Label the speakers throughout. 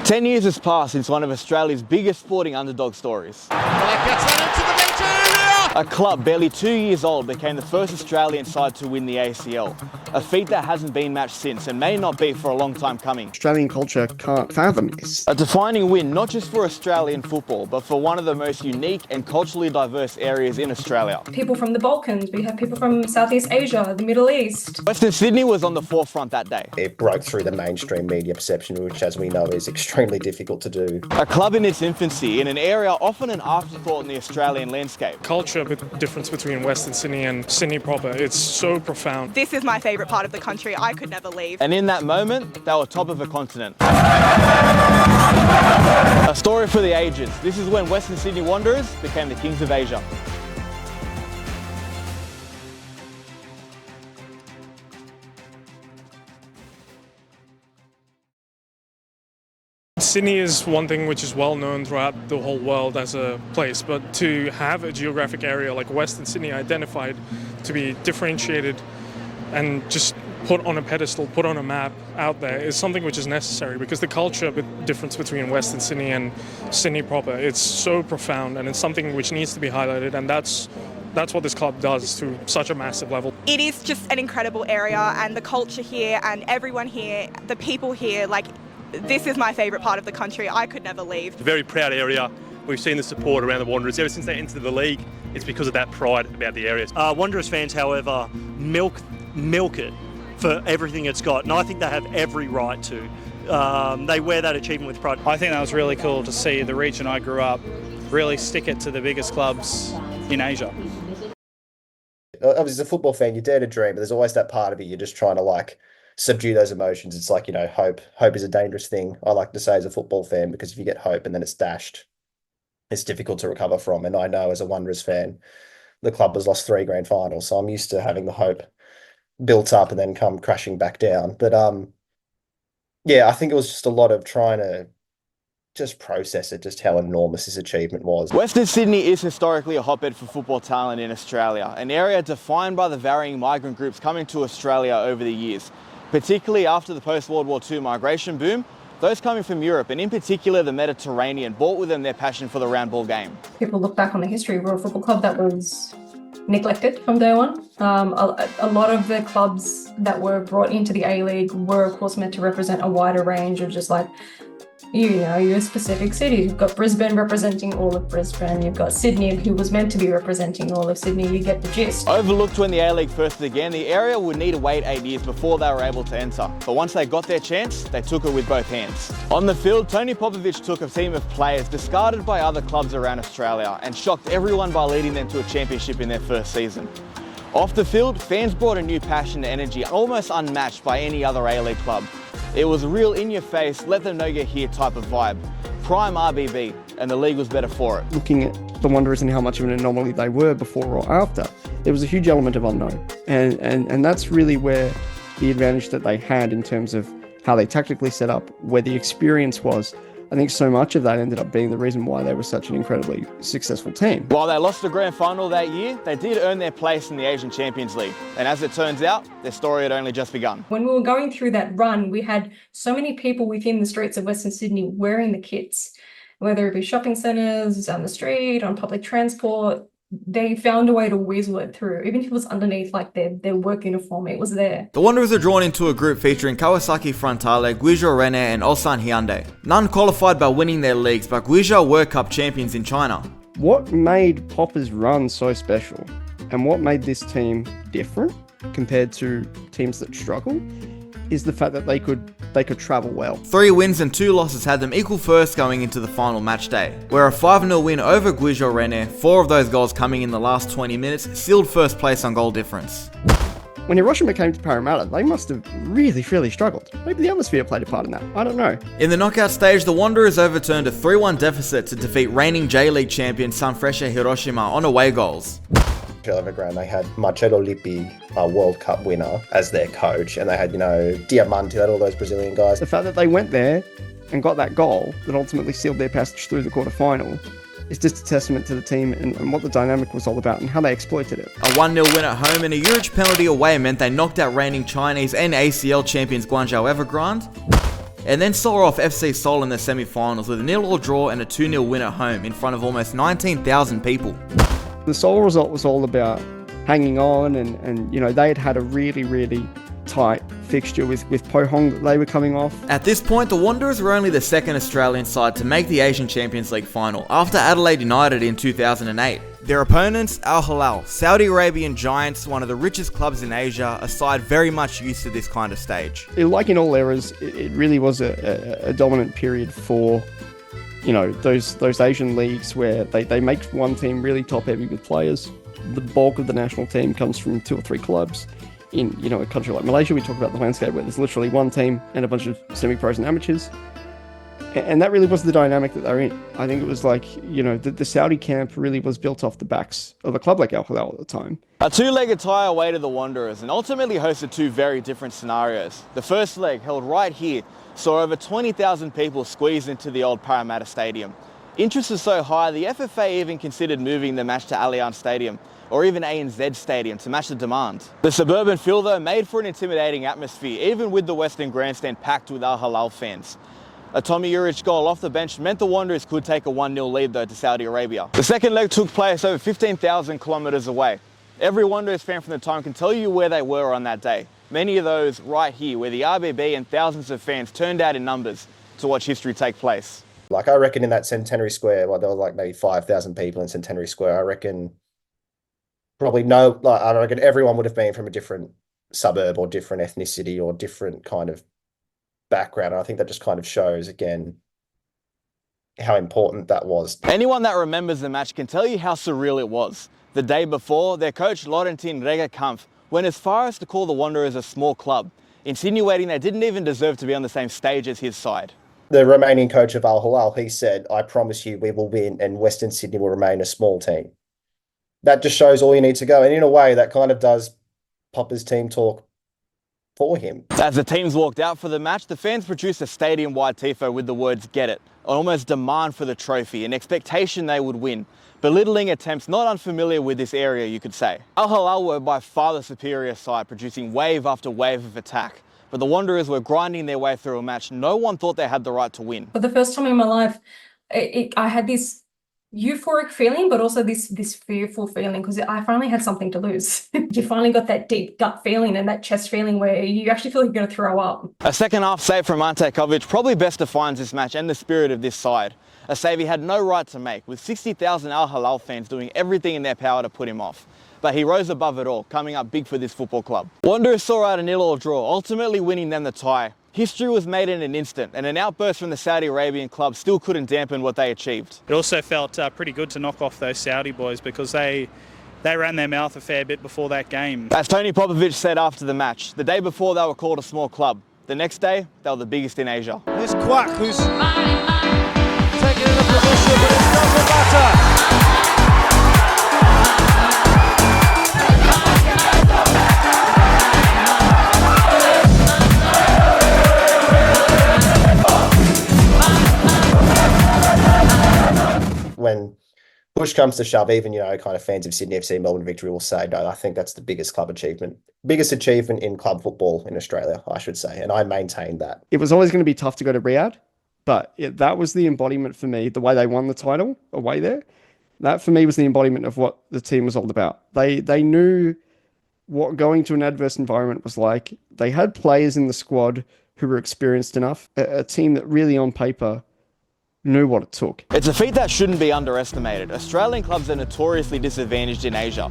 Speaker 1: 10 years has passed since one of Australia's biggest sporting underdog stories.
Speaker 2: That gets that into the
Speaker 1: A club barely 2 years old became the first Australian side to win the ACL, a feat that hasn't been matched since and may not be for a long time coming.
Speaker 3: Australian culture can't fathom this.
Speaker 1: A defining win not just for Australian football, but for one of the most unique and culturally diverse areas in Australia.
Speaker 4: People from the Balkans, we have people from Southeast Asia, the Middle East.
Speaker 1: Western Sydney was on the forefront that day.
Speaker 5: It broke through the mainstream media perception, which, as we know, is extremely difficult to do.
Speaker 1: A club in its infancy in an area often an afterthought in the Australian landscape.
Speaker 6: Culture, the difference between Western Sydney and Sydney proper, it's so profound.
Speaker 7: This is my favourite part of the country. I could never leave.
Speaker 1: And in that moment, they were top of a continent. A story for the ages. This is when Western Sydney Wanderers became the kings of Asia.
Speaker 6: Sydney is one thing which is well known throughout the whole world as a place, but to have a geographic area like Western Sydney identified to be differentiated and just put on a pedestal, put on a map out there is something which is necessary, because the culture difference between Western Sydney and Sydney proper, it's so profound, and it's something which needs to be highlighted, and that's what this club does to such a massive level.
Speaker 7: It is just an incredible area, and the culture here and everyone here, the people here, this is my favourite part of the country. I could never leave.
Speaker 8: It's a very proud area. We've seen the support around the Wanderers ever since they entered the league. It's because of that pride about the area.
Speaker 9: Wanderers fans, however, milk it for everything it's got, and I think they have every right to. They wear that achievement with pride.
Speaker 10: I think that was really cool to see the region I grew up really stick it to the biggest clubs in Asia.
Speaker 5: Obviously, as a football fan, you dare to dream, but there's always that part of it you're just trying to subdue those emotions. It's like, hope is a dangerous thing, I like to say, as a football fan, because if you get hope and then it's dashed, it's difficult to recover from. And I know as a Wanderers fan, the club has lost 3 grand finals, so I'm used to having the hope built up and then come crashing back down. But I think it was just a lot of trying to just process it, just how enormous this achievement was.
Speaker 1: Western Sydney is historically a hotbed for football talent in Australia, an area defined by the varying migrant groups coming to Australia over the years. Particularly after the post-World War II migration boom, those coming from Europe, and in particular the Mediterranean, brought with them their passion for the round ball game.
Speaker 4: People look back on the history of a football club that was neglected from day one. A lot of the clubs that were brought into the A-League were, of course, meant to represent a wider range of just your specific cities. You've got Brisbane representing all of Brisbane. You've got Sydney, who was meant to be representing all of Sydney. You get the gist.
Speaker 1: Overlooked when the A-League first began, the area would need to wait 8 years before they were able to enter. But once they got their chance, they took it with both hands. On the field, Tony Popovich took a team of players discarded by other clubs around Australia and shocked everyone by leading them to a championship in their first season. Off the field, fans brought a new passion and energy almost unmatched by any other A-League club. It was a real in-your-face, let them know you're here type of vibe. Prime RBB, and the league was better for it.
Speaker 3: Looking at the Wanderers and how much of an anomaly they were before or after, there was a huge element of unknown. And that's really where the advantage that they had in terms of how they tactically set up, where the experience was. I think so much of that ended up being the reason why they were such an incredibly successful team.
Speaker 1: While they lost the grand final that year, they did earn their place in the Asian Champions League. And as it turns out, their story had only just begun.
Speaker 4: When we were going through that run, we had so many people within the streets of Western Sydney wearing the kits, whether it be shopping centres, down the street, on public transport. They found a way to weasel it through. Even if it was underneath their work uniform, it was there.
Speaker 11: The Wanderers are drawn into a group featuring Kawasaki Frontale, Guizhou Rene and Ulsan Hyundai. None qualified by winning their leagues, but Guizhou were Cup champions in China.
Speaker 3: What made Popper's run so special, and what made this team different compared to teams that struggle, is the fact that they could travel well.
Speaker 11: 3 wins and 2 losses had them equal first going into the final match day, where a 5-0 win over Guizhou Rene, 4 of those goals coming in the last 20 minutes, sealed first place on goal difference.
Speaker 3: When Hiroshima came to Parramatta, they must have really struggled. Maybe the atmosphere played a part in that, I don't know.
Speaker 11: In the knockout stage, the Wanderers overturned a 3-1 deficit to defeat reigning J-League champion Sanfrecce Hiroshima on away goals.
Speaker 5: Overground, they had Marcelo Lippi, a World Cup winner, as their coach, and they had, Diamante, they had all those Brazilian guys.
Speaker 3: The fact that they went there and got that goal that ultimately sealed their passage through the quarterfinal is just a testament to the team and what the dynamic was all about and how they exploited it.
Speaker 11: A 1-0 win at home and a Eurich penalty away meant they knocked out reigning Chinese and ACL champions Guangzhou Evergrande. and then saw off FC Seoul in the semi-finals with a 0-0 draw and a 2-0 win at home in front of almost 19,000 people.
Speaker 3: The Seoul result was all about hanging on, and you know, they had a really tight fixture with Pohang that they were coming off.
Speaker 11: At this point, the Wanderers were only the second Australian side to make the Asian Champions League final, after Adelaide United in 2008. Their opponents, Al Hilal, Saudi Arabian giants, one of the richest clubs in Asia, a side very much used to this kind of stage.
Speaker 3: Like in all eras, it really was a dominant period for, you know, those Asian leagues where they make one team really top heavy with players. The bulk of the national team comes from 2 or 3 clubs. In, you know, a country like Malaysia, we talk about the landscape where there's literally one team and a bunch of semi-pros and amateurs. And that really was the dynamic that they're in. I think it was like, you know, the Saudi camp really was built off the backs of a club like Al Hilal at the time.
Speaker 1: A two-legged tie awaited the Wanderers and ultimately hosted 2 very different scenarios. The first leg, held right here, saw over 20,000 people squeeze into the old Parramatta Stadium. Interest was so high, the FFA even considered moving the match to Allianz Stadium, or even ANZ Stadium, to match the demand. The suburban feel, though, made for an intimidating atmosphere, even with the Western Grandstand packed with Al Hilal fans. A Tommy Juric goal off the bench meant the Wanderers could take a 1-0 lead, though, to Saudi Arabia. The second leg took place over 15,000 kilometres away. Every Wanderers fan from the time can tell you where they were on that day. Many of those right here, where the RBB and thousands of fans turned out in numbers to watch history take place.
Speaker 5: Like, I reckon in that Centenary Square, well, there were like maybe 5,000 people in Centenary Square. I reckon I reckon everyone would have been from a different suburb or different ethnicity or different kind of background. And I think that just kind of shows, again, how important that was.
Speaker 1: Anyone that remembers the match can tell you how surreal it was. The day before, their coach Laurentin Regakampf went as far as to call the Wanderers a small club, insinuating they didn't even deserve to be on the same stage as his side.
Speaker 5: The Romanian coach of Al Hilal, he said, "I promise you we will win and Western Sydney will remain a small team." That just shows all you need to go. And in a way, that kind of does Popper's team talk for him.
Speaker 1: As the teams walked out for the match, the fans produced a stadium-wide tifo with the words "Get it," an almost demand for the trophy, an expectation they would win. Belittling attempts not unfamiliar with this area, you could say. Al Hilal were by far the superior side, producing wave after wave of attack. But the Wanderers were grinding their way through a match no one thought they had the right to win.
Speaker 4: For the first time in my life, I had this euphoric feeling, but also this fearful feeling, because I finally had something to lose. You finally got that deep gut feeling and that chest feeling where you actually feel like you're going to throw up.
Speaker 1: A second half save from Ante Kovic probably best defines this match and the spirit of this side. A save he had no right to make, with 60,000 Al Hilal fans doing everything in their power to put him off. But he rose above it all, coming up big for this football club. Wanderers saw out a 0-0 draw, ultimately winning them the tie. History was made in an instant, and an outburst from the Saudi Arabian club still couldn't dampen what they achieved.
Speaker 10: It also felt pretty good to knock off those Saudi boys, because they ran their mouth a fair bit before that game.
Speaker 1: As Tony Popovic said after the match, the day before they were called a small club. The next day, they were the biggest in Asia.
Speaker 2: There's Quack, who's taking in a position, but it doesn't matter.
Speaker 5: When push comes to shove, even, you know, kind of fans of Sydney FC, Melbourne Victory will say, no, I think that's the biggest achievement in club football in Australia, I should say. And I maintain that.
Speaker 3: It was always going to be tough to go to Riyadh, but that was the embodiment for me, the way they won the title away there. That for me was the embodiment of what the team was all about. They knew what going to an adverse environment was like. They had players in the squad who were experienced enough, a team that really on paper knew what it took.
Speaker 1: It's a feat that shouldn't be underestimated. Australian clubs are notoriously disadvantaged in Asia.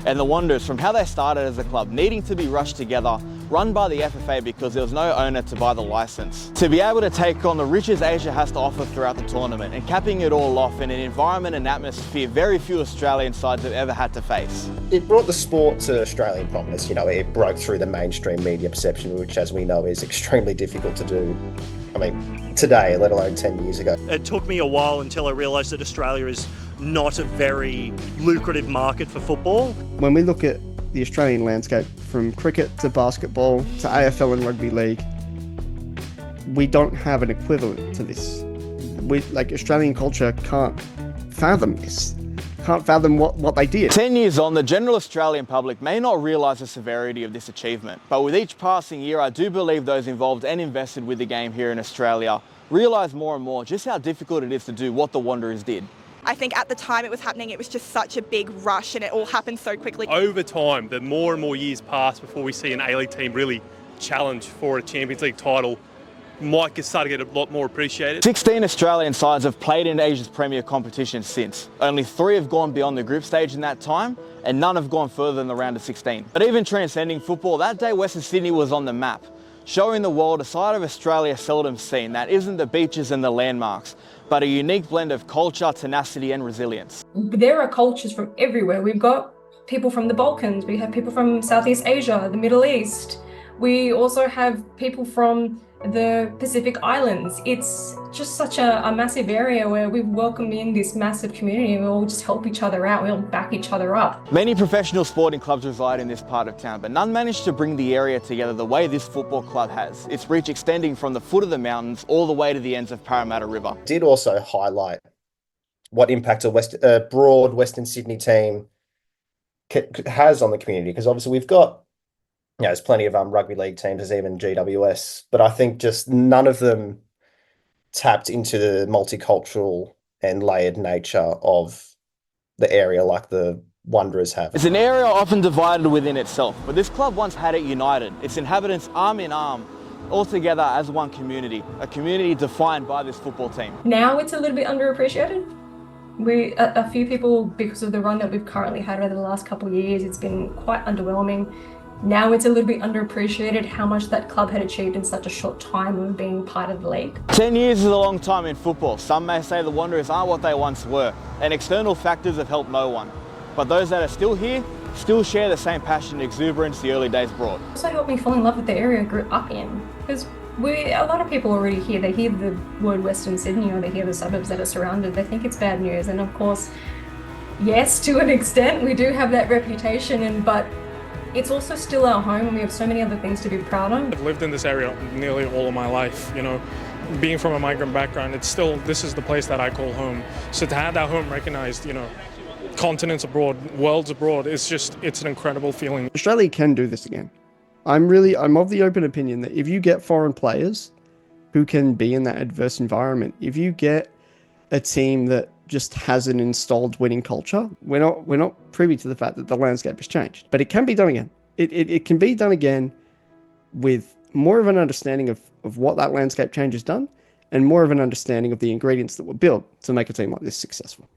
Speaker 1: And the Wanderers, from how they started as a club, needing to be rushed together, run by the FFA because there was no owner to buy the licence. To be able to take on the riches Asia has to offer throughout the tournament and capping it all off in an environment and atmosphere very few Australian sides have ever had to face.
Speaker 5: It brought the sport to Australian prominence. You know, it broke through the mainstream media perception, which, as we know, is extremely difficult to do. I mean, today, let alone 10 years ago.
Speaker 9: It took me a while until I realised that Australia is not a very lucrative market for football.
Speaker 3: When we look at the Australian landscape, from cricket to basketball to AFL and rugby league, we don't have an equivalent to this. Australian culture can't fathom this. can't fathom what they did.
Speaker 1: 10 years on, the general Australian public may not realise the severity of this achievement, but with each passing year, I do believe those involved and invested with the game here in Australia realise more and more just how difficult it is to do what the Wanderers did.
Speaker 7: I think at the time it was happening, it was just such a big rush and it all happened so quickly.
Speaker 8: Over time, the more and more years pass before we see an A-League team really challenge for a Champions League title, might start to get a lot more appreciated. 16 Australian sides have played in Asia's premier competition since. Only 3 have gone beyond the group stage in that time, and none have gone further than the round of 16. But even transcending football, that day Western Sydney was on the map, showing the world a side of Australia seldom seen that isn't the beaches and the landmarks, but a unique blend of culture, tenacity and resilience.
Speaker 4: There are cultures from everywhere. We've got people from the Balkans, we have people from Southeast Asia, the Middle East. We also have people from the Pacific Islands. It's just such a massive area where we've welcomed in this massive community and we all just help each other out, we all back each other up.
Speaker 1: Many professional sporting clubs reside in this part of town, but none managed to bring the area together the way this football club has, its reach extending from the foot of the mountains all the way to the ends of Parramatta River.
Speaker 5: Did also highlight what impact a broad Western Sydney team has on the community, because obviously we've got, you know, there's plenty of rugby league teams, there's even GWS, but I think just none of them tapped into the multicultural and layered nature of the area like the Wanderers have.
Speaker 1: It's an area often divided within itself, but this club once had it united, its inhabitants arm in arm, all together as one community, a community defined by this football team.
Speaker 4: Now it's a little bit underappreciated. A few people, because of the run that we've currently had over the last couple of years, it's been quite underwhelming. Now it's a little bit underappreciated how much that club had achieved in such a short time of being part of the league.
Speaker 1: 10 years is a long time in football. Some may say the Wanderers aren't what they once were, and external factors have helped no one. But those that are still here still share the same passion and exuberance the early days brought.
Speaker 4: It also helped me fall in love with the area I grew up in, because a lot of people already here, they hear the word Western Sydney or they hear the suburbs that are surrounded, they think it's bad news. And of course, yes, to an extent, we do have that reputation, but it's also still our home and we have so many other things to be proud of.
Speaker 6: I've lived in this area nearly all of my life, you know. Being from a migrant background, this is the place that I call home. So to have that home recognized, you know, continents abroad, worlds abroad, it's an incredible feeling.
Speaker 3: Australia can do this again. I'm of the open opinion that if you get foreign players who can be in that adverse environment, if you get a team that just has an installed winning culture, we're not privy to the fact that the landscape has changed. But it can be done again. It can be done again with more of an understanding of what that landscape change has done and more of an understanding of the ingredients that were built to make a team like this successful.